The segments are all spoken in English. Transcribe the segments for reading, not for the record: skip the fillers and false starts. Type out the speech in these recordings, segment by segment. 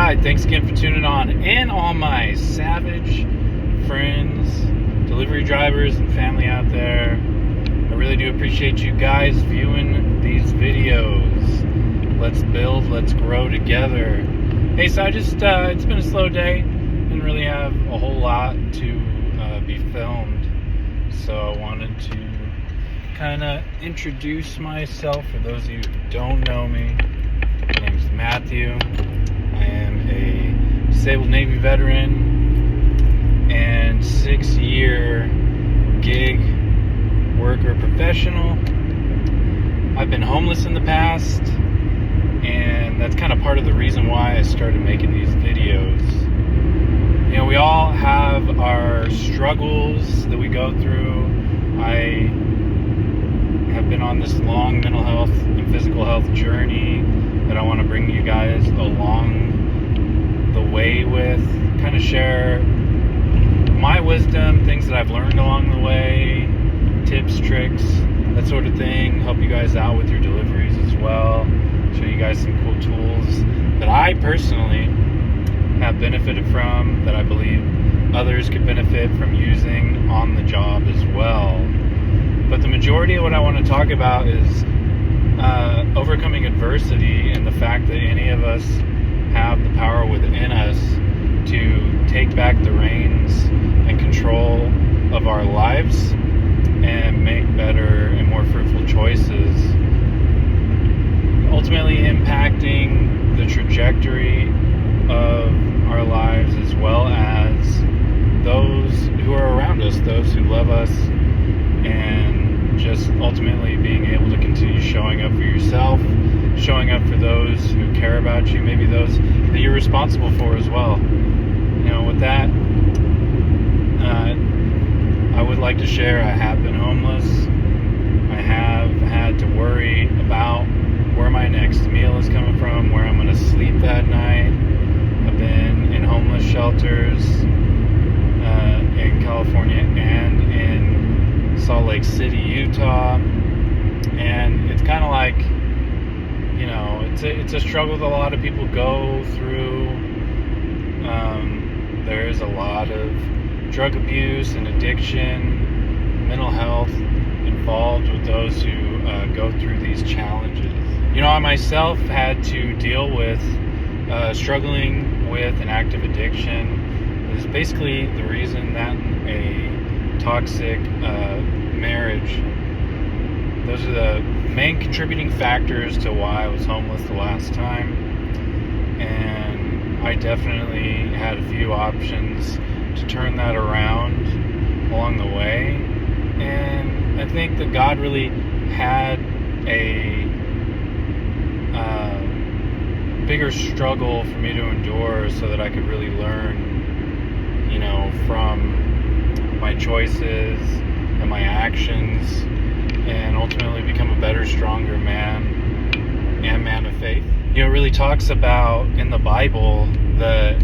right, thanks again for tuning on. And all my savage friends, delivery drivers, and family out there, I really do appreciate you guys viewing these videos. Let's build, let's grow together. Hey, so it's been a slow day. Didn't really have a whole lot to be filmed. So I wanted to kind of introduce myself for those of you who don't know me. My name is Matthew. I am a disabled Navy veteran and 6-year gig worker professional. I've been homeless in the past, and that's kind of part of the reason why I started making these videos. You know, we all have our struggles that we go through. I have been on this long mental health and physical health journey that I want to bring you guys along the way with, kind of share my wisdom, things that I've learned along the way, tips, tricks, that sort of thing, help you guys out with your deliveries as well, show you guys some cool tools that I personally have benefited from, that I believe others could benefit from using on the job as well. But the majority of what I want to talk about is overcoming adversity, and the fact that any of us have the power within us to take back the reins and control of our lives and make better and more fruitful choices, ultimately impacting the trajectory of our lives as well as those who are around us, those who love us, and just ultimately being able to continue showing up for yourself, showing up for those who care about you, maybe those that you're responsible for as well. You know, with that, I would like to share I have been homeless. I have had to worry about where my next meal is coming from, where I'm going to sleep that night. I've been in homeless shelters in California and in Salt Lake City, Utah, and it's kind of like, you know, it's a struggle that a lot of people go through. There is a lot of drug abuse and addiction, mental health involved with those who go through these challenges. You know, I myself had to deal with struggling with an active addiction. It was basically the reason that a toxic marriage, those are the main contributing factors to why I was homeless the last time. And I definitely had a few options to turn that around along the way. And I think that God really had a bigger struggle for me to endure so that I could really learn, you know, from my choices and my actions, and ultimately become a better, stronger man and man of faith. You know, it really talks about in the Bible that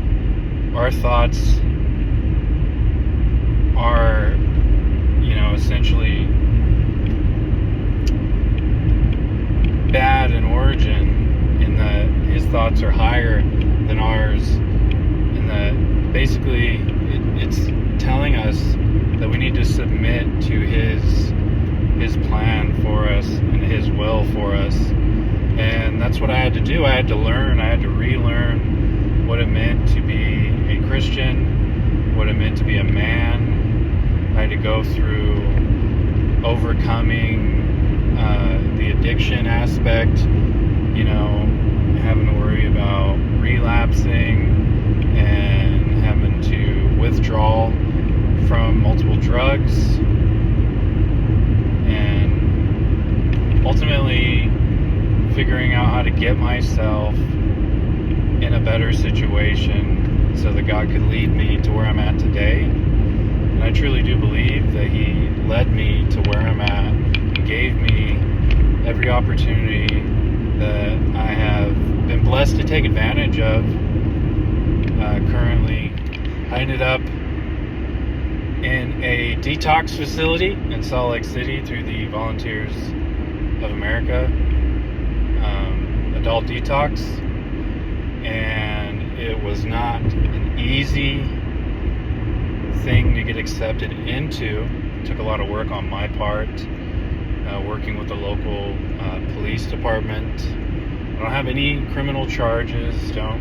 our thoughts are, you know, essentially bad in origin, in that his thoughts are higher than ours, and that basically it's telling us that we need to submit to his plan for us and his will for us. And that's what I had to do. I had to learn, I had to relearn what it meant to be a Christian, what it meant to be a man. I had to go through overcoming the addiction aspect, you know, having to worry about relapsing and having to withdraw from multiple drugs, and ultimately figuring out how to get myself in a better situation so that God could lead me to where I'm at today. And I truly do believe that he led me to where I'm at and gave me every opportunity that I have been blessed to take advantage of. Currently, I ended up in a detox facility in Salt Lake City through the Volunteers of America adult detox, and it it was not an easy thing to get accepted into. It took a lot of work on my part, working with the local police department. I don't have any criminal charges. Don't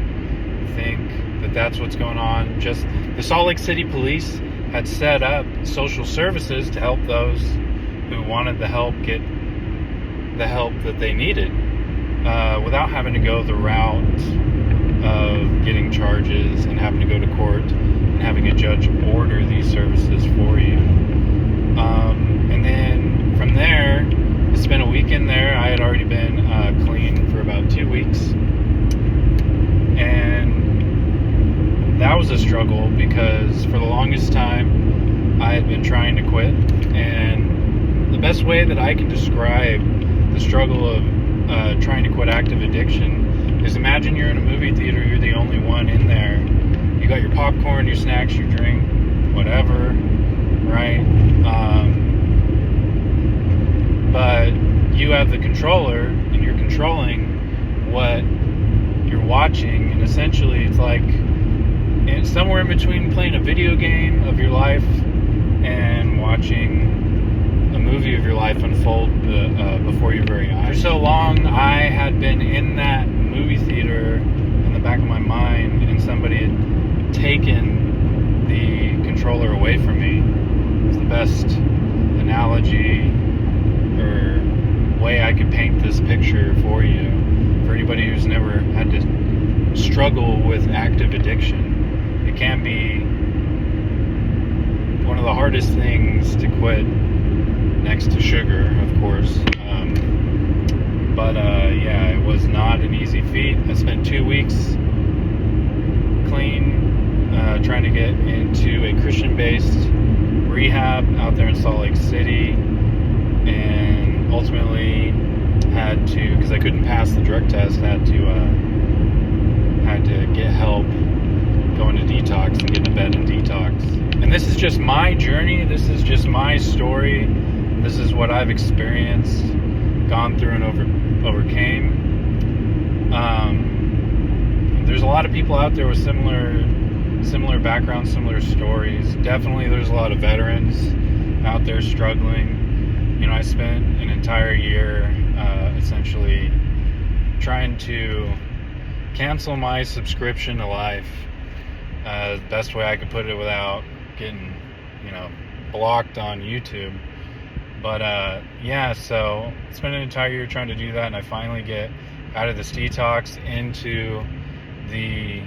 think that that's what's going on. Just the Salt Lake City Police had set up social services to help those who wanted the help get the help that they needed, without having to go the route of getting charges and having to go to court and having a judge order these services for you. And then from there, I spent a weekend there. I had already been clean for about 2 weeks, and that was a struggle because for the longest time I had been trying to quit. And the best way that I can describe the struggle of trying to quit active addiction is, imagine you're in a movie theater, you're the only one in there. You got your popcorn, your snacks, your drink, whatever, right? But you have the controller and you're controlling what you're watching, and essentially it's like it's somewhere in between playing a video game of your life and watching a movie of your life unfold before your very eyes. For so long, I had been in that movie theater in the back of my mind, and somebody had taken the controller away from me. It's the best analogy or way I could paint this picture for you, for anybody who's never had to struggle with active addiction. It can be one of the hardest things to quit, next to sugar, of course. Yeah, it was not an easy feat. I spent 2 weeks clean, trying to get into a Christian-based rehab out there in Salt Lake City, and ultimately had to, because I couldn't pass the drug test, had to get help, go into detox and get in bed and detox. And this is just my journey. This is just my story. This is what I've experienced, gone through and overcame. There's a lot of people out there with similar backgrounds, similar stories. Definitely there's a lot of veterans out there struggling. You know, I spent an entire year essentially trying to cancel my subscription to Life. The best way I could put it without getting, blocked on YouTube. But so I spent an entire year trying to do that, and I finally get out of this detox into the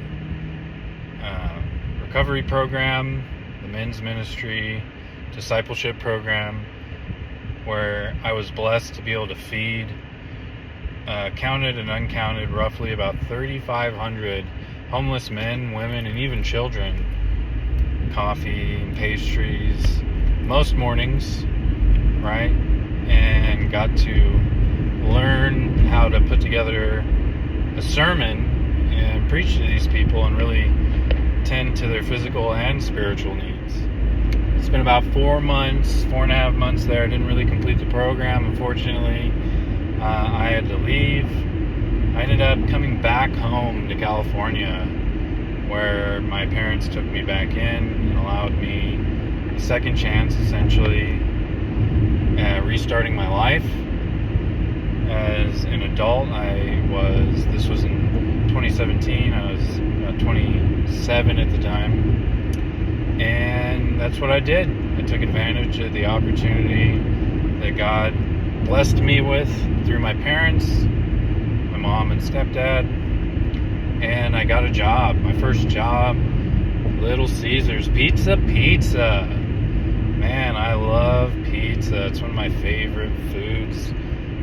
recovery program, the men's ministry discipleship program, where I was blessed to be able to feed counted and uncounted roughly about 3,500 homeless men, women, and even children. Coffee and pastries most mornings, right? And got to learn how to put together a sermon and preach to these people and really tend to their physical and spiritual needs. It's been about 4.5 months there. I didn't really complete the program, unfortunately. I had to leave. I ended up coming back home to California, where my parents took me back in and allowed me a second chance, essentially, restarting my life as an adult. This was in 2017. I was 27 at the time, and that's what I did. I took advantage of the opportunity that God blessed me with through my parents, my mom and stepdad, and I got a job. My first job, Little Caesars Pizza. Man, I love pizza. It's one of my favorite foods.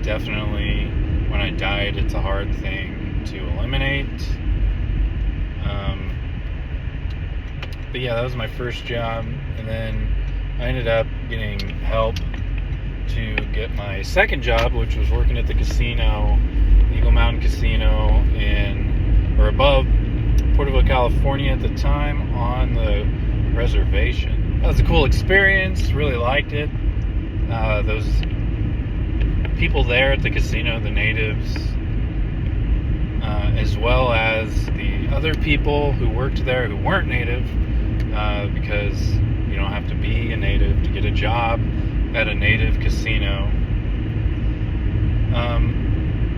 Definitely, when I diet, it's a hard thing to eliminate. But yeah, that was my first job, and then I ended up getting help to get my second job, which was working at the casino, Eagle Mountain Casino above Porterville, California at the time, on the reservation. That was a cool experience. Really liked it. Those people there at the casino, the natives, as well as the other people who worked there who weren't native, because you don't have to be a native to get a job at a native casino.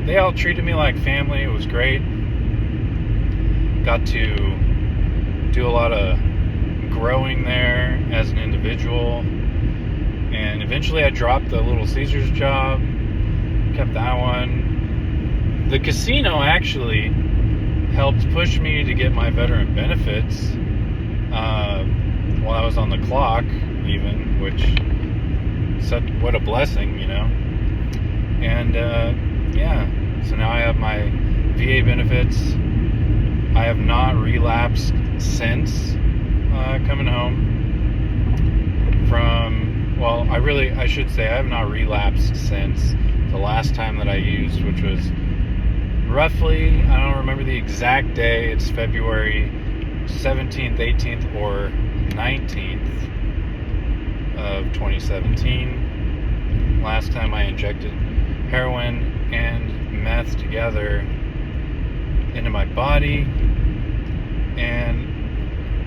They all treated me like family. It was great. Got to do a lot of growing there as an individual. And eventually I dropped the Little Caesars job, kept that one. The casino actually helped push me to get my veteran benefits while I was on the clock, even, which, what a blessing, you know. And yeah, so now I have my VA benefits. I have not relapsed since coming home from, well, I should say I have not relapsed since the last time that I used, which was roughly, I don't remember the exact day, it's February 17th, 18th, or 19th of 2017. Last time I injected heroin and meth together into my body. And,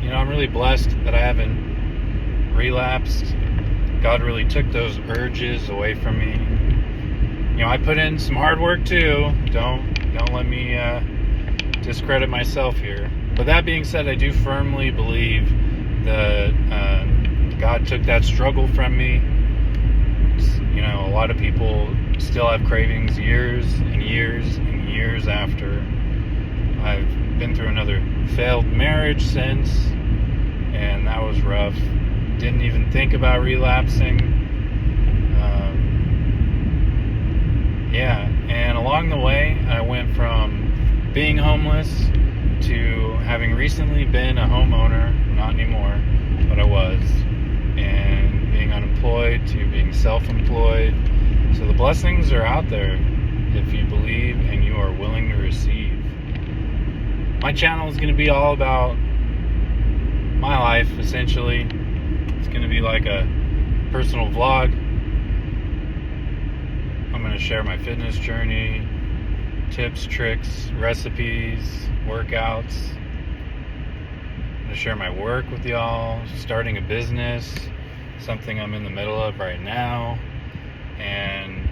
you know, I'm really blessed that I haven't relapsed. God really took those urges away from me. You know, I put in some hard work too. Don't let me discredit myself here. But that being said, I do firmly believe that God took that struggle from me. You know, a lot of people still have cravings years and years and years after. I've been through another failed marriage since, and that was rough. Didn't even think about relapsing. Yeah, and along the way, I went from being homeless to having recently been a homeowner, not anymore, but I was, and being unemployed to being self-employed. So the blessings are out there if you believe and you are willing to receive. My channel is going to be all about my life, essentially. It's going to be like a personal vlog. I'm going to share my fitness journey, tips, tricks, recipes, workouts. I'm going to share my work with y'all, starting a business, something I'm in the middle of right now. And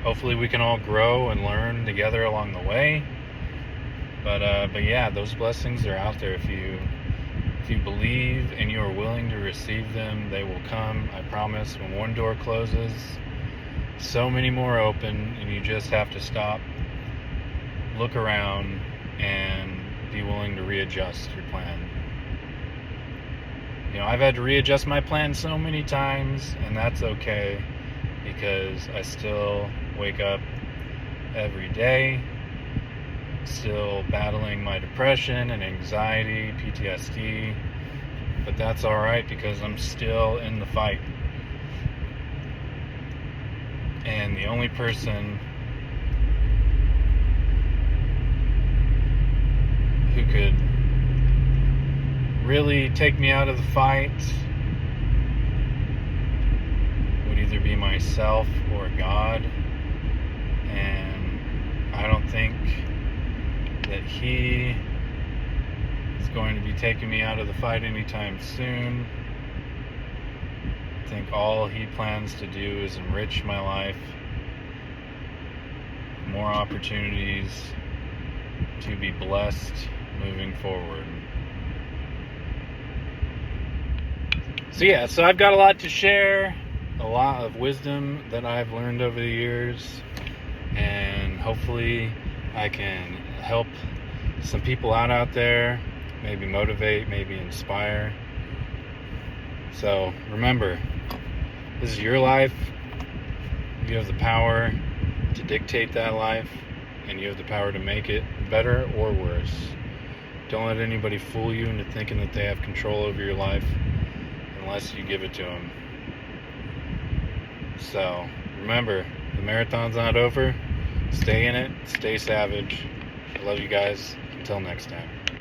hopefully we can all grow and learn together along the way. But yeah, those blessings are out there. If you believe and you are willing to receive them, they will come. I promise. When one door closes, so many more open, and you just have to stop, look around, and be willing to readjust your plan. You know, I've had to readjust my plan so many times, and that's okay, because I still wake up every day, still battling my depression and anxiety, PTSD, but that's all right because I'm still in the fight. And the only person who could really take me out of the fight would either be myself or God. And I don't think that He is going to be taking me out of the fight anytime soon. I think all He plans to do is enrich my life, more opportunities to be blessed moving forward. So yeah, so I've got a lot to share, a lot of wisdom that I've learned over the years, and hopefully I can help some people out there, maybe motivate, maybe inspire. So remember, this is your life. You have the power to dictate that life, and you have the power to make it better or worse. Don't let anybody fool you into thinking that they have control over your life unless you give it to them. So remember, the marathon's not over. Stay in it. Stay savage. I love you guys. Until next time.